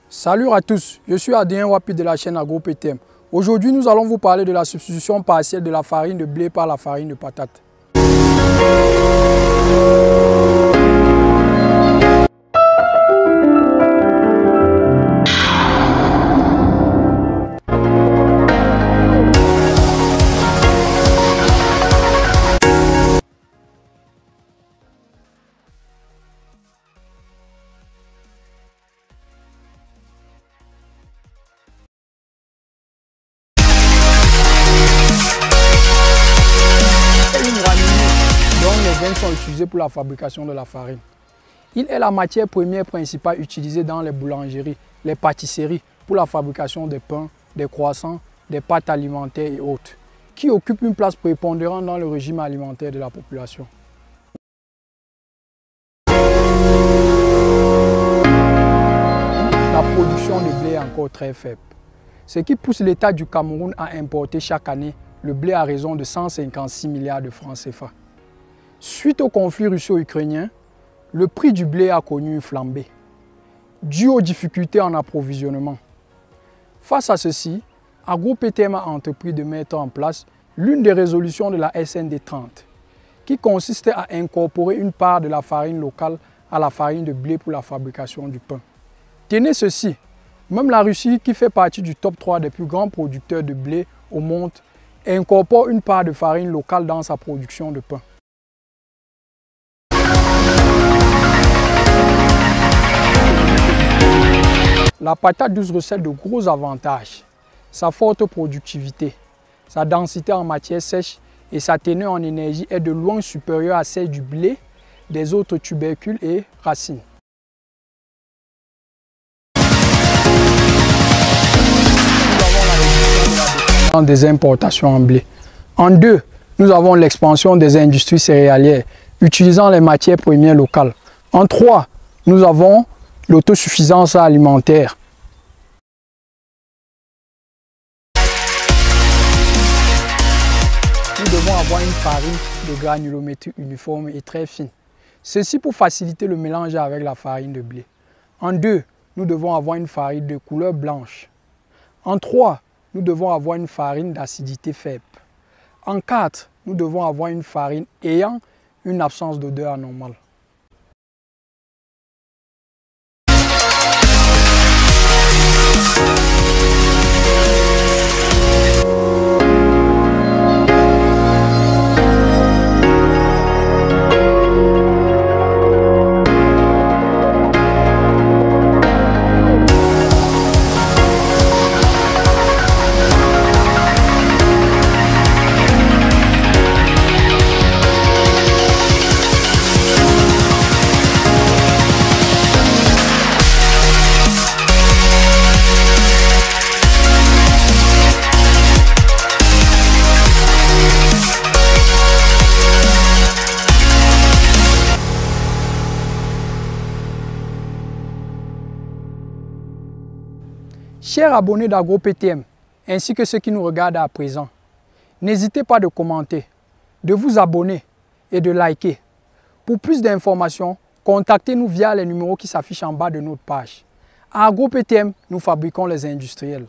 Salut à tous, je suis Adrien Wapi de la chaîne AgroPTM. Aujourd'hui, nous allons vous parler de la substitution partielle de la farine de blé par la farine de patate. Les graines sont utilisées pour la fabrication de la farine. Il est la matière première principale utilisée dans les boulangeries, les pâtisseries pour la fabrication des pains, des croissants, des pâtes alimentaires et autres, qui occupent une place prépondérante dans le régime alimentaire de la population. La production de blé est encore très faible, ce qui pousse l'État du Cameroun à importer chaque année le blé à raison de 156 milliards de francs CFA. Suite au conflit russo-ukrainien, le prix du blé a connu une flambée, dû aux difficultés en approvisionnement. Face à ceci, AgroPTM a entrepris de mettre en place l'une des résolutions de la SND 30, qui consistait à incorporer une part de la farine locale à la farine de blé pour la fabrication du pain. Tenez ceci, même la Russie, qui fait partie du top 3 des plus grands producteurs de blé au monde, incorpore une part de farine locale dans sa production de pain. La patate douce recèle de gros avantages, sa forte productivité, sa densité en matière sèche et sa teneur en énergie est de loin supérieure à celle du blé, des autres tubercules et racines. Nous avons des importations en blé. En deux, nous avons l'expansion des industries céréalières utilisant les matières premières locales. En trois, nous avons l'autosuffisance alimentaire. Nous devons avoir une farine de granulométrie uniforme et très fine. Ceci pour faciliter le mélange avec la farine de blé. En deux, nous devons avoir une farine de couleur blanche. En trois, nous devons avoir une farine d'acidité faible. En quatre, nous devons avoir une farine ayant une absence d'odeur anormale. Chers abonnés d'AgroPTM, ainsi que ceux qui nous regardent à présent, n'hésitez pas de commenter, de vous abonner et de liker. Pour plus d'informations, contactez-nous via les numéros qui s'affichent en bas de notre page. À AgroPTM, nous fabriquons les industriels.